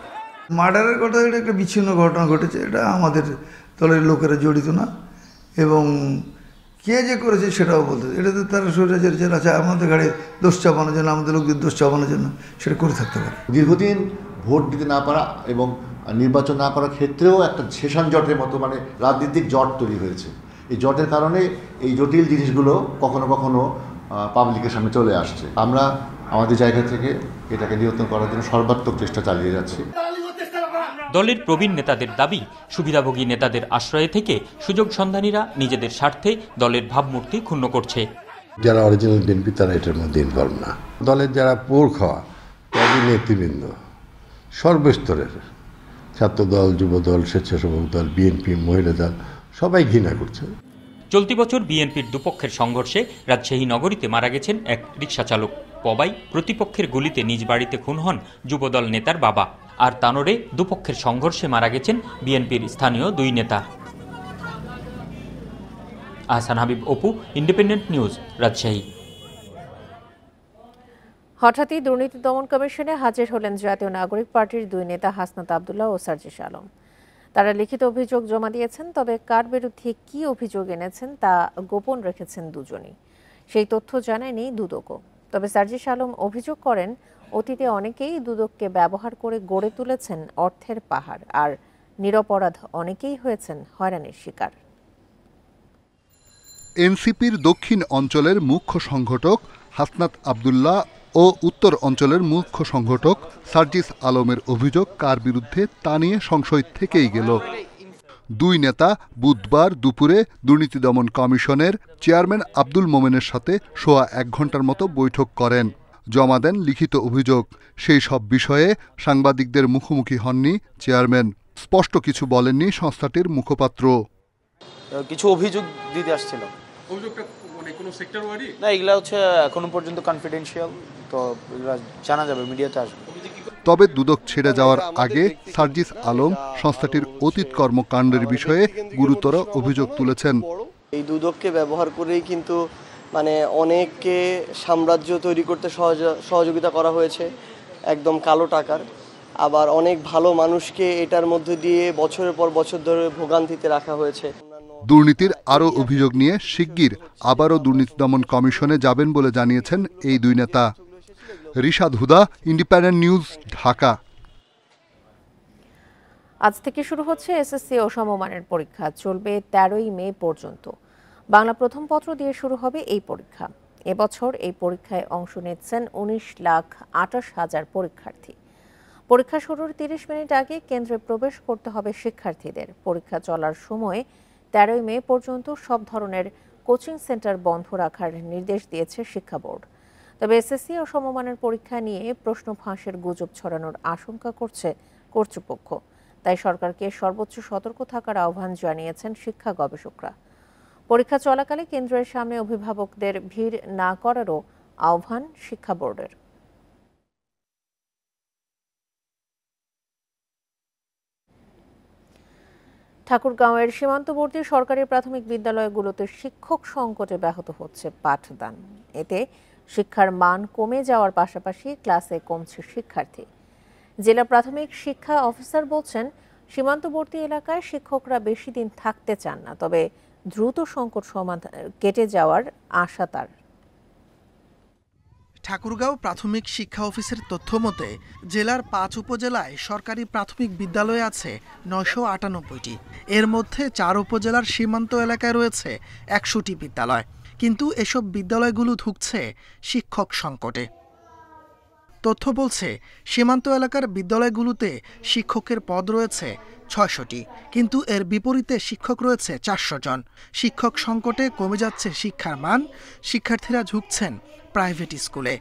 মার্ডারের কথা, এটা একটা বিচ্ছিন্ন ঘটনা ঘটেছে, এটা আমাদের দলের লোকেরা জড়িত না, এবং কে যে করেছে সেটাও বলতে, এটা তো তারা স্বৈরাচার যারা আছে আমাদের ঘাড়ে দোষ চাপানোর জন্য, আমাদের লোকদের দোষ চাপানোর জন্য সেটা করে থাকতে পারে। দীর্ঘদিন ভোট দিতে না পারা এবং নির্বাচন না করার ক্ষেত্রেও একটা শেষান জটের মতো রাজনৈতিক জট তৈরি হয়েছে। এই জটের কারণে এই জটিল জিনিসগুলো কখনো কখনো পাবলিকের সামনে চলে আসছে। আমরা আমাদের জায়গা থেকে এটাকে নিয়ন্ত্রণ করার জন্য সর্বাত্মক চেষ্টা চালিয়ে যাচ্ছি। দলের প্রবীণ নেতাদের দাবি, সুবিধাভোগী নেতাদের আশ্রয়ে থেকে সুযোগ সন্ধানীরা নিজেদের স্বার্থে দলের ভাবমূর্তি ক্ষুণ্ণ করছে। যারা অরিজিনাল বিএনপি তারা এটার মধ্যে ইনভলভ না। দলের যারা পোর খাওয়া নেতৃবৃন্দ সর্বস্তরের, ছাত্রদল, যুবদল, স্বেচ্ছাসেবক দল, বিএনপি, মহিলা দল, সবাই ঘৃণা করছে। চলতি বছর বিএনপির দুপক্ষের সংঘর্ষে রাজশাহী নগরীতে মারা গেছেন এক রিকশা চালক। পবাই প্রতিপক্ষের গুলিতে নিজ বাড়িতে খুন হন যুবদল নেতার বাবা। আর তানোরে দুপক্ষের সংঘর্ষে মারা গেছেন বিএনপির স্থানীয় 2 নেতা। Ahsan Habib, Apu, independent news, Rajshahi. হঠাৎই দুর্নীতি দমন কমিশনে হাজির হলেন জাতীয় নাগরিক পার্টির 2 নেতা হাসনাত আব্দুল্লাহ ও সার্জিস আলম। তারা লিখিত অভিযোগ জমা দিয়েছেন, তবে কার বিরুদ্ধে কী অভিযোগ এনেছেন তা গোপন রেখেছেন দুজনই। সেই তথ্য জানায়নি দুদকও। তবে সার্জিস আলম অভিযোগ করেন, অতীতে অনেকেই দুদককে ব্যবহার করে গড়ে তুলেছেন অর্থের পাহাড়, আর নিরপরাধ অনেকেই হয়েছেন হয়রানির শিকার। এনসিপির দক্ষিণ অঞ্চলের মুখ্য সংগঠক হাসনাত আব্দুল্লাহ ও উত্তর অঞ্চলের মুখ্য সংগঠক সার্জিস আলমের অভিযোগ কার বিরুদ্ধে তা নিয়ে সংশয় থেকেই গেল। 2 নেতা বুধবার দুপুরে দুর্নীতি দমন কমিশনের চেয়ারম্যান আব্দুল মোমেনের সাথে সোয়া 1 ঘন্টার মতো বৈঠক করেন, জমা দেন লিখিত অভিযোগ। সেই সব বিষয়ে সাংবাদিকদের মুখোমুখি হননি চেয়ারম্যান। স্পষ্ট কিছু বলেননি সংস্থাটির মুখপাত্র। কিছু অভিযোগ দিতে আসছিল। অভিযোগটা মানে কোনো সেক্টর ওয়ারি না, এগুলা হচ্ছে এখনো পর্যন্ত কনফিডেন্সিয়াল, তো এগুলা জানা যাবে, মিডিয়াতে আসবে। তবে দুদক ছেড়ে যাওয়ার আগে সার্জিস আলম সংস্থাটির অতীত কর্মকাণ্ডের বিষয়ে গুরুতর অভিযোগ তুলেছেন। এই দুদককে ব্যবহার করেই কিন্তু অনেককে সাম্রাজ্য তৈরি করতে সহযোগিতা করা হয়েছে, একদম কালো টাকার। আবার অনেক ভালো মানুষকে এটার মধ্যে দিয়ে বছরের পর বছর ধরে ভোগান্তিতে রাখা হয়েছে। দুর্নীতির আরও অভিযোগ নিয়ে শিগগির আবারও দুর্নীতি দমন কমিশনে যাবেন বলে জানিয়েছেন এই 2 নেতা। রিশাদ হুদা, ইন্ডিপেন্ডেন্ট নিউজ, ঢাকা। আজ থেকে শুরু হচ্ছে এসএসসি ও সমমানের পরীক্ষা, চলবে 13ই মে পর্যন্ত। বাংলা প্রথম পত্র দিয়ে শুরু হবে এই পরীক্ষা। এবছর এই পরীক্ষায় অংশ নিচ্ছেন 19,28,000 পরীক্ষার্থী। পরীক্ষা শুরুর 30 মিনিট আগে কেন্দ্রে প্রবেশ করতে হবে শিক্ষার্থীদের। পরীক্ষা চলার সময় 13ই মে পর্যন্ত সব ধরনের কোচিং সেন্টার বন্ধ রাখার নির্দেশ দিয়েছে শিক্ষা বোর্ড। তবে এসএসসি ও সমমানের পরীক্ষা নিয়ে প্রশ্ন ফাঁসের গুজব ছড়ানোর আশঙ্কা করছে কর্তৃপক্ষ। তাই সরকারকে সর্বোচ্চ সতর্ক থাকার আহ্বান জানিয়েছেন শিক্ষা গবেষকরা। পরীক্ষা চলাকালে কেন্দ্রের সামনে অভিভাবকদের ভিড় না করারও আহ্বান শিক্ষা বোর্ডের। ঠাকুরগাঁওয়ের সীমান্তবর্তী সরকারি প্রাথমিক বিদ্যালয়গুলোতে শিক্ষক সংকটে ব্যাহত হচ্ছে পাঠদান। এতে শিক্ষার মান কমে যাওয়ার পাশাপাশি ক্লাসে কমছে শিক্ষার্থী। জেলা প্রাথমিক শিক্ষা অফিসার বলছেন, সীমান্তবর্তী এলাকায় শিক্ষকরা বেশি দিন থাকতে চান না, তবে দ্রুত সংকট সমাধান কেটে যাওয়ার আশা তার। ঠাকুরগাঁও প্রাথমিক শিক্ষা অফিসের তথ্য মতে জেলার 5 উপজেলায় সরকারি প্রাথমিক বিদ্যালয় আছে 998টি। এর মধ্যে 4 উপজেলার সীমান্ত এলাকায় রয়েছে 100টি বিদ্যালয়। কিন্তু এসব বিদ্যালয়গুলো ধুঁকছে শিক্ষক সংকটে। তথ্য বলছে, সীমান্ত এলাকার বিদ্যালয়গুলোতে শিক্ষকের পদ রয়েছে 600টি, কিন্তু এর বিপরীতে শিক্ষক রয়েছে 400 জন। শিক্ষক সংকটে কমে যাচ্ছে শিক্ষার মান, শিক্ষার্থীরা ঝুঁকছেন প্রাইভেট স্কুলে।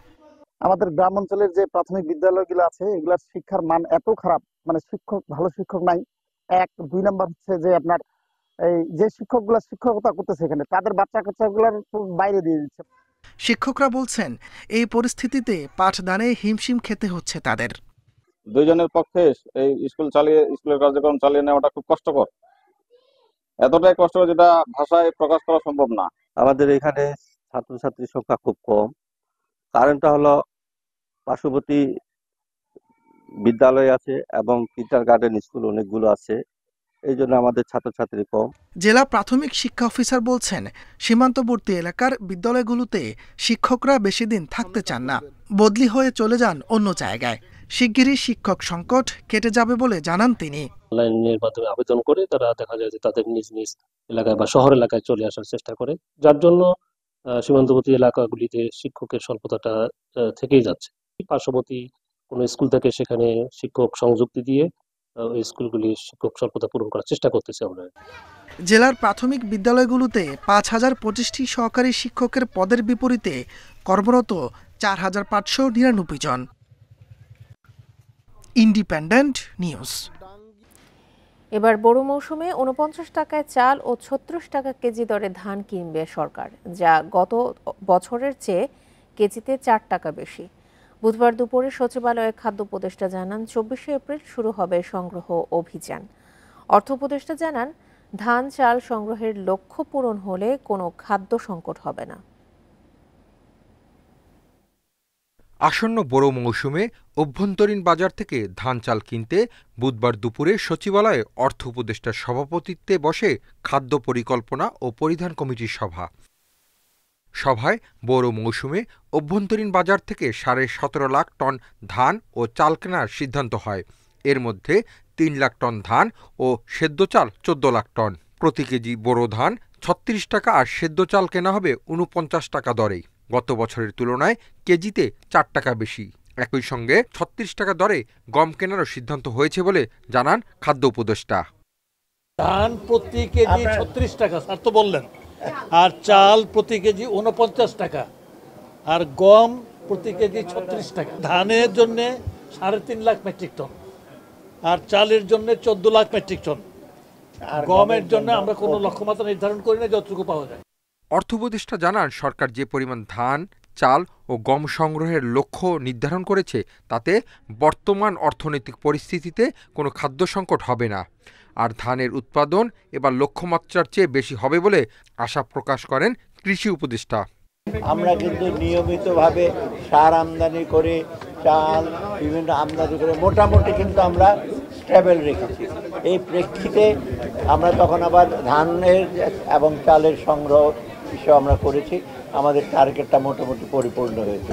আমাদের গ্রাম অঞ্চলের যে প্রাথমিক বিদ্যালয়গুলো আছে এগুলোর শিক্ষার মান এত খারাপ, মানে ভালো শিক্ষক নাই। 2 নাম্বার হচ্ছে যে আপনার এই যে শিক্ষকগুলা শিক্ষকতা করতেছে এখানে তাদের বাচ্চা কাচ্চাগুলোর বাইরে দিয়ে দিচ্ছে। শিক্ষকরা বলছেন, এই পরিস্থিতিতে পাঠদানে হিমশিম খেতে হচ্ছে তাদের। দুইজনের পক্ষে এই স্কুলের কার্যক্রম চালিয়ে নেওয়াটা খুব কষ্টকর, এতটাই কষ্টকর যেটা ভাষায় প্রকাশ করা সম্ভব না। আমাদের এখানে ছাত্রছাত্রীর সংখ্যা খুব কম। কারণটা হলো পার্শ্ববর্তী বিদ্যালয় আছে এবং কিন্ডারগার্টেন স্কুল অনেকগুলো আছে, এই জন্য আমাদের ছাত্রছাত্রী কম। জেলা প্রাথমিক শিক্ষা অফিসার বলছেন, সীমান্তবর্তী এলাকার বিদ্যালয়গুলোতে শিক্ষকরা বেশি দিন থাকতে চান না, বদলি হয়ে চলে যান অন্য জায়গায়। শিগগিরই শিক্ষক সংকট কেটে যাবে বলে জানান তিনি। অনলাইনের মাধ্যমে আবেদন করে তারা দেখা যায় যে তাদের নিজ নিজ এলাকায় বা শহর এলাকায় চলে আসার চেষ্টা করে, যার জন্য সীমান্তবর্তী এলাকাগুলিতে শিক্ষকের স্বল্পতাটা থেকেই যাচ্ছে। পার্শ্ববর্তী কোনো স্কুল থেকে সেখানে শিক্ষক সংযুক্তি দিয়ে ওই স্কুলগুলির শিক্ষক স্বল্পতা পূরণ করার চেষ্টা করতেছি আমরা। জেলার প্রাথমিক বিদ্যালয়গুলোতে 5025টি সহকারী শিক্ষকের পদের বিপরীতে কর্মরত 4599 জন। Independent news. এবার বড় মৌসুমে 49 টাকায় চাল ও 36 টাকা কেজি দরে ধান কিনবে সরকার, যা গত বছরের চেয়ে কেজিতে 4 টাকা বেশি। বুধবার দুপুরে সচিবালয়ে খাদ্য উপদেষ্টা জানান, 24শে এপ্রিল শুরু হবে সংগ্রহ অভিযান। অর্থ উপদেষ্টা জানান, ধান চাল সংগ্রহের লক্ষ্য পূরণ হলে কোনো খাদ্য সংকট হবে না। আসন্ন বড় মৌসুমে অভ্যন্তরীণ বাজার থেকে ধান চাল কিনতে বুধবার দুপুরে সচিবালয়ে অর্থ উপদেষ্টার সভাপতিত্বে বসে খাদ্য পরিকল্পনা ও পরিধান কমিটির সভা। সভায় বড় মৌসুমে অভ্যন্তরীণ বাজার থেকে 17.5 লাখ টন ধান ও চাল কেনার সিদ্ধান্ত হয়। এর মধ্যে 3 লাখ টন ধান ও সেদ্ধ চাল 14 লাখ টন। প্রতি কেজি বোরো ধান 36 টাকা আর সেদ্ধ চাল কেনা হবে 49 টাকা দরেই। গত বছরের তুলনায় কেজিতে 4 টাকা বেশি। একই সঙ্গে 36 টাকা দরে গম কেনারও সিদ্ধান্ত হয়েছে বলে জানান খাদ্য উপদেষ্টা। ধান প্রতি কেজি 36 টাকা স্যার তো বললেন, আর চাল প্রতি কেজি 49 টাকা, আর গম প্রতি কেজি 36 টাকা। ধানের জন্য 3.5 লাখ মেট্রিক টন, আর চালের জন্য 14 লাখ মেট্রিক টন। গমের জন্য আমরা কোনো লক্ষ্যমাত্রা নির্ধারণ করি না, যতটুকু পাওয়া যায়। অর্থ উপদেষ্টা জানান, সরকার যে পরিমাণ ধান, চাল ও গম সংগ্রহের লক্ষ্য নির্ধারণ করেছে তাতে বর্তমান অর্থনৈতিক পরিস্থিতিতে কোনো খাদ্য সংকট হবে না। আর ধানের উৎপাদন এবার লক্ষ্যমাত্রার চেয়ে বেশি হবে বলে আশা প্রকাশ করেন কৃষি উপদেষ্টা। আমরা কিন্তু নিয়মিতভাবে সার আমদানি করে, চাল বিভিন্ন আমদানি করে মোটামুটি কিন্তু আমরা স্টেবল রেখেছি। এই প্রেক্ষিতে আমরা তখন আবার ধানের এবং চালের সংগ্রহ বিষয় আমরা করেছি। আমাদের টার্গেটটা মোটামুটি পরিপূর্ণ হয়েছে।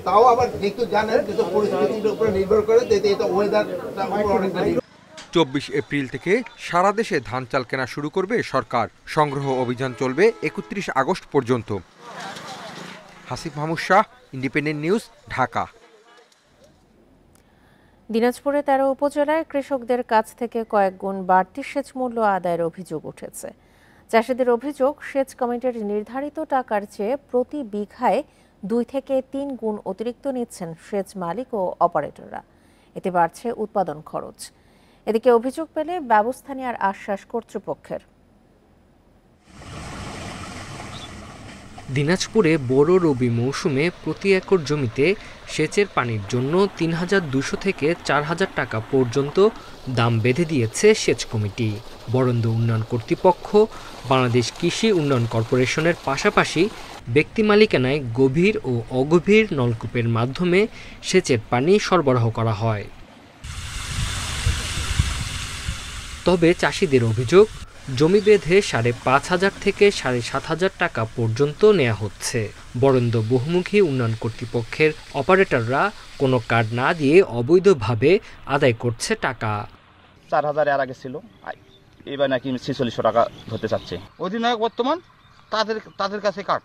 তাও আবার যেহেতু জানেন যে পরিস্থিতির উপরে নির্ভর করে এটা ওয়েদার 24 এপ্রিল থেকে সারা দেশে ধান চাল কেনা শুরু করবে সরকার। সংগ্রহ অভিযান চলবে 31 আগস্ট পর্যন্ত। Hasif Mahmud Shah, independent news, Dhaka. দিনাজপুরে 13 উপজেলায় কৃষকদের কাছ থেকে কয়েক গুণ বাড়তি সেচ মূল্য আদায়ের অভিযোগ উঠেছে। চাষিদের অভিযোগ, সেচ কমিটির নির্ধারিত টাকার চেয়ে প্রতি বিঘায় 2 থেকে 3 গুণ অতিরিক্ত নিচ্ছেন সেচ মালিক ও অপারেটররা। এতে বাড়ছে উৎপাদন খরচ। এদিকে অভিযোগ পেলে ব্যবস্থা নেওয়ার আশ্বাস কর্তৃপক্ষের। দিনাজপুরে বড় রবি মৌসুমে প্রতি একর জমিতে সেচের পানির জন্য ৩,২০০ থেকে ৪,০০০ টাকা পর্যন্ত দাম বেঁধে দিয়েছে সেচ কমিটি। বরেন্দ্র উন্নয়ন কর্তৃপক্ষ, বাংলাদেশ কৃষি উন্নয়ন কর্পোরেশনের পাশাপাশি ব্যক্তি মালিকানায় গভীর ও অগভীর নলকূপের মাধ্যমে সেচের পানি সরবরাহ করা হয়। তবে চাষিদের অভিযোগ, জমি বেঁধে ৫,৫০০ থেকে ৭,৫০০ টাকা পর্যন্ত নেওয়া হচ্ছে। বরেন্দ্র বহুমুখী উন্নয়ন কর্তৃপক্ষের অপারেটররা কোনো কার্ড না দিয়ে অবৈধভাবে আদায় করছে টাকা। ৪,০০০ এর আগে ছিল, এবার নাকি ৪৬০০ টাকা ধরতে চাচ্ছে। অধিনায়ক বর্তমান তাদের কাছে কার্ড,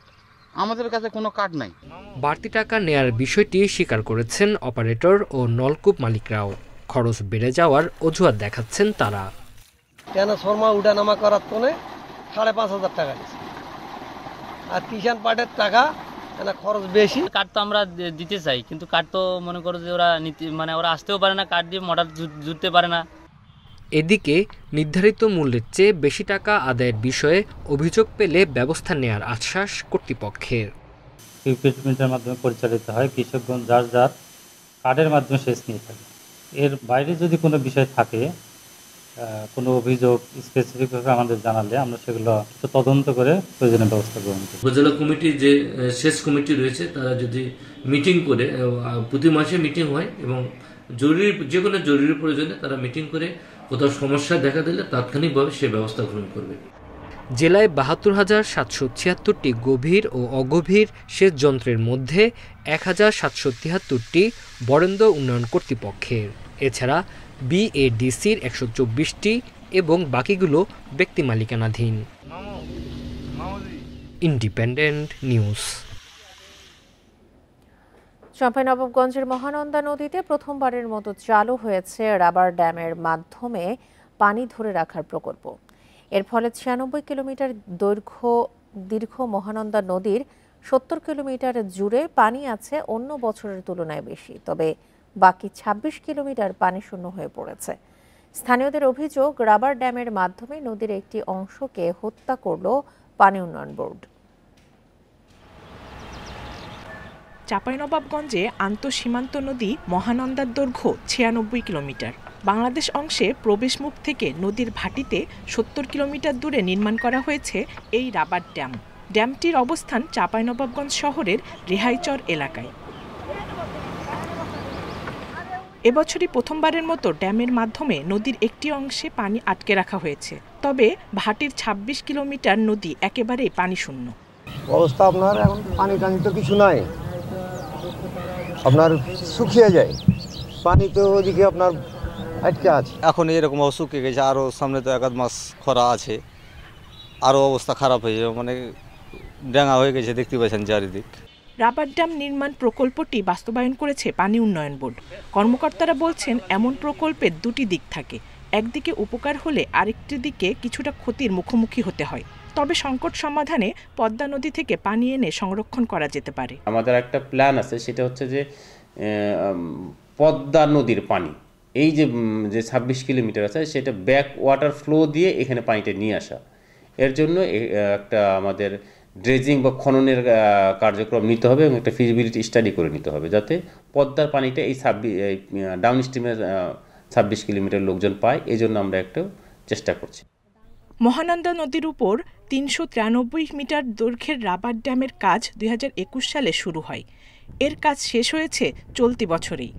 আমাদের কাছে কোনো কার্ড নাই। বাড়তি টাকা নেয়ার বিষয়টি স্বীকার করেছেন অপারেটর ও নলকূপ মালিকরাও। খরচ বেড়ে যাওয়ার অজুহাত দেখাচ্ছেন তারা। ট্রান্সফর্মার উঠানামা করার জন্য ৫,৫০০ টাকা দিচ্ছে, আর কিষাণ পাটের টাকা খরচ বেশি। কার্ড তো আমরা দিতে চাই, কিন্তু কার্ড তো মনে করো যে ওরা ওরা আসতেও পারে না, কার্ড দিয়ে মোটর জুড়তে পারে না। এদিকে নির্ধারিত মূল্যের চেয়ে বেশি টাকা আদায়ের বিষয়ে অভিযোগ পেলে ব্যবস্থা নেওয়ার আশ্বাস কর্তৃপক্ষের। ইকুইপমেন্টের মাধ্যমে পরিচালিত হয়, কৃষকগণ যার যার কার্ডের মাধ্যমে সেচ নিয়ে থাকে। এর বাইরে যদি কোনো বিষয় থাকে, কোনো অভিযোগ স্পেসিফিকভাবে আমাদের জানালে আমরা সেগুলো তদন্ত করে প্রয়োজনীয় ব্যবস্থা গ্রহণ করি। উপজেলা কমিটি যে সেচ কমিটি রয়েছে তারা যদি মিটিং করে, প্রতি মাসে মিটিং হয় এবং জরুরি যে কোনো জরুরি প্রয়োজনে তারা মিটিং করে কোথাও সমস্যা দেখা দিলে তাৎক্ষণিকভাবে সে ব্যবস্থা গ্রহণ করবে। জেলায় ৭২,৭৭৬টি গভীর ও অগভীর সেচ যন্ত্রের মধ্যে ১,৭৭৩টি বরেন্দ্র উন্নয়ন কর্তৃপক্ষের। এছাড়া বিএডিসির ১২৪টি এবং বাকিগুলো ব্যক্তি মালিকানাধীন। Independent news. চাঁপাইনবাবগঞ্জের মহানন্দা নদীতে প্রথমবারের মতো চালু হয়েছে রাবার ড্যামের মাধ্যমে পানি ধরে রাখার প্রকল্প। এর ফলে ৯৬ কিলোমিটার দীর্ঘ মহানন্দা নদীর ৭০ কিলোমিটার জুড়ে পানি আছে অন্য বছরের তুলনায় বেশি, তবে বাকি ২৬ কিলোমিটার পানি শূন্য হয়ে পড়েছে। স্থানীয়দের অভিযোগ, রাবার ড্যামের মাধ্যমে নদীর একটি অংশকে হত্যা করল পানি উন্নয়ন বোর্ড। চাঁপাইনবাবগঞ্জে আন্তঃসীমান্ত নদী মহানন্দার দৈর্ঘ্য ৯৬ কিলোমিটার। বাংলাদেশ অংশে প্রবেশমুখ থেকে নদীর ভাটিতে ৭০ কিলোমিটার দূরে নির্মাণ করা হয়েছে এই রাবার ড্যাম। ড্যামটির অবস্থান চাঁপাইনবাবগঞ্জ শহরের রেহাইচর এলাকায়। এবছরই প্রথমবারের মতো ড্যামের মাধ্যমে নদীর একটি অংশে পানি আটকে রাখা হয়েছে, তবে ভাটির ২৬ কিলোমিটার নদী একেবারেই পানি শূন্য অবস্থা। আপনার এখন পানি টানি তো কিছু নাই, আপনার শুকিয়ে যায় পানি, তো ওদিকে আপনার আটকে আছে। এখন এরকম শুকিয়ে গেছে, আরও সামনে তো ১ মাস খরা আছে, আরও অবস্থা খারাপ হয়ে যাবে, মানে ড্যাঙা হয়ে গেছে, দেখতে পাচ্ছেন চারিদিক। রাবার ড্যাম নির্মাণ প্রকল্পটি বাস্তবায়ন করেছে পানি উন্নয়ন বোর্ড। কর্মকর্তারা বলছেন, এমন প্রকল্পের দুটি দিক থাকে, একদিকে উপকার হলে আরেকটি দিকে কিছুটা ক্ষতির মুখোমুখি হতে হয়। তবে সংকট সমাধানে পদ্মা নদী থেকে পানি এনে সংরক্ষণ করা যেতে পারে। আমাদের একটা প্ল্যান আছে, সেটা হচ্ছে যে পদ্মা নদীর পানি এই যে ২৬ কিলোমিটার আছে সেটা ব্যাক ওয়াটার ফ্লো দিয়ে এখানে পানিটা নিয়ে আসা। এর জন্য একটা আমাদের ড্রেজিং বা খননের কার্যক্রম নিতে হবে এবং একটা ফিজিবিলিটি স্টাডি করে নিতে হবে, যাতে পদ্মার পানিটা এই ডাউন স্ট্রিমের ২৬ কিলোমিটার লোকজন পায়। এই জন্য আমরা একটা চেষ্টা করছি। মহানন্দা নদীর উপর ৩৯৩ মিটার দৈর্ঘ্যের রাবার ড্যামের কাজ ২০২১ সালে শুরু হয়। এর কাজ শেষ হয়েছে চলতি বছরেই।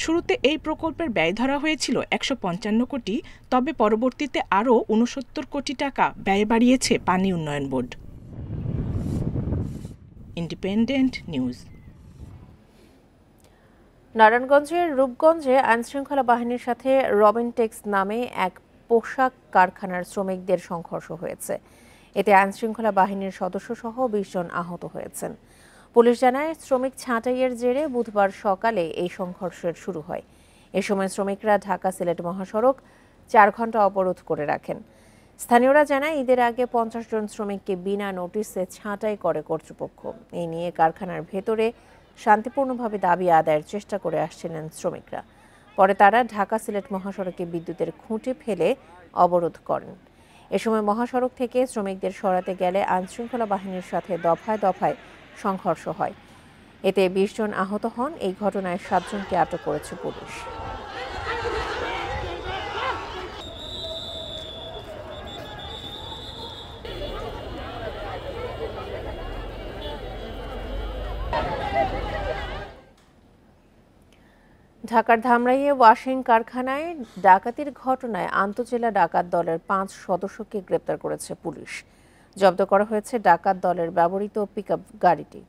শুরুতে এই প্রকল্পের ব্যয় ধরা হয়েছিল 155 কোটি, তবে পরবর্তীতে আরও 69 কোটি টাকা ব্যয় বাড়িয়েছে পানি উন্নয়ন বোর্ড। Independent news. নারায়ণগঞ্জের রূপগঞ্জে আইনশৃঙ্খলা বাহিনীর সাথে রবিনটেক্স নামে এক পোশাক কারখানার শ্রমিকদের সংঘর্ষ হয়েছে। এতে আইনশৃঙ্খলা বাহিনীর সদস্যসহ 20 জন আহত হয়েছেন। পুলিশ জানায়, শ্রমিক ছাঁটাইয়ের জেরে বুধবার সকালে এই সংঘর্ষের শুরু হয়। এ সময় শ্রমিকরা ঢাকা সিলেট মহাসড়ক 4 ঘন্টা অবরোধ করে রাখেন। স্থানীয়রা জানায়, ঈদের আগে 50 জন শ্রমিককে বিনা নোটিশে ছাঁটাই করে কর্তৃপক্ষ। এই নিয়ে কারখানার ভেতরে শান্তিপূর্ণভাবে দাবি আদায়ের চেষ্টা করে আসছিলেন শ্রমিকরা। পরে তারা ঢাকা সিলেট মহাসড়কে বিদ্যুতের খুঁটি ফেলে অবরোধ করেন। এ সময় মহাসড়ক থেকে শ্রমিকদের সরাতে গেলে আইনশৃঙ্খলা বাহিনীর সাথে দফায় দফায় সংঘর্ষ হয়। এতে 20 জন আহত হন। এই ঘটনায় 7 জনকে আটক করেছে পুলিশ। ঢাকার ধামরাইয়ে ওয়াশিং কারখানায় ডাকাতির ঘটনায় আন্তজেলা ডাকাত দলের 5 সদস্যকে গ্রেপ্তার করেছে পুলিশ। জব্দ করা হয়েছে ডাকাত দলের ব্যবহৃত পিকআপ গাড়িটি।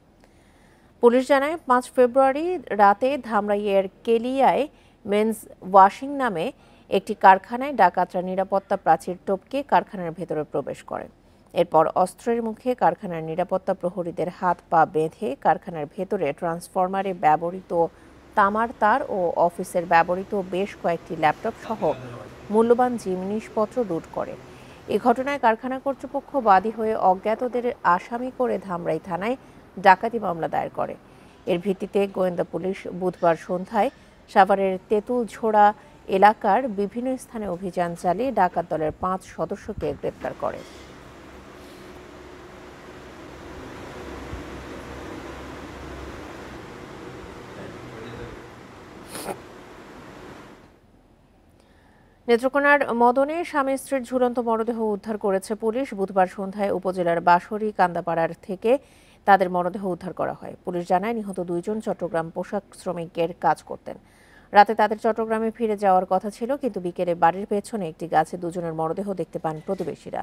পুলিশ জানায়, 5 ফেব্রুয়ারি রাতে ধামরাইয়ের কেলিয়ায় মেন্স ওয়াশিং নামে একটি কারখানায় ডাকাতরা নিরাপত্তা প্রাচীর টপকে কারখানার ভেতরে প্রবেশ করে। এরপর অস্ত্রের মুখে কারখানার নিরাপত্তা প্রহরীদের হাত পা বেঁধে কারখানার ভেতরে ট্রান্সফরমারে ব্যবহৃত তামার তার ও অফিসের ব্যবহৃত বেশ কয়েকটি ল্যাপটপ সহ মূল্যবান জিনিসপত্র লুট করে। এ ঘটনায় কারখানা কর্তৃপক্ষ বাদী হয়ে অজ্ঞাতদের আসামি করে ধামরাই থানায় ডাকাতি মামলা দায়ের করে। এর ভিত্তিতে গোয়েন্দা পুলিশ বুধবার সন্ধ্যায় সাভারের তেঁতুলঝোড়া এলাকার বিভিন্ন স্থানে অভিযান চালিয়ে ডাকাত দলের 5 সদস্যকে গ্রেপ্তার করে। নেত্রকোনার মদনে স্বামী স্ত্রীর ঝুলন্ত মরদেহ উদ্ধার করেছে পুলিশ। বুধবার সন্ধ্যায় উপজেলার বাঁশরী কান্দাপাড়ার থেকে তাদের মরদেহ উদ্ধার করা হয়। পুলিশ জানায়, নিহত 2 জন চট্টগ্রাম পোশাক শ্রমিকের কাজ করতেন। রাতে তাদের চট্টগ্রামে ফিরে যাওয়ার কথা ছিল, কিন্তু বিকেলে বাড়ির পেছনে একটি গাছে 2 জনের মরদেহ দেখতে পান প্রতিবেশীরা।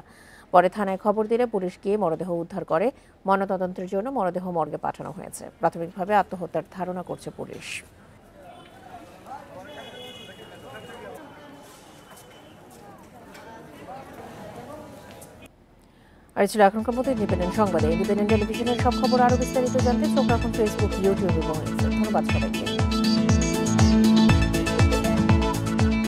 পরে থানায় খবর দিলে পুলিশ গিয়ে মরদেহ উদ্ধার করে ময়নাতদন্তের জন্য মরদেহ মর্গে পাঠানো হয়েছে। প্রাথমিকভাবে আত্মহত্যার ধারণা করছে পুলিশ। আর ছিল এখনকার মতো ইন্ডিপেন্ডেন্ট সংবাদে। ইন্ডিপেন্ডেন্ট টেলিভিশনের সব খবর আরও বিস্তারিত জানতে চোখ রাখুন ফেসবুক, ইউটিউব এবং ধন্যবাদ সবাইকে।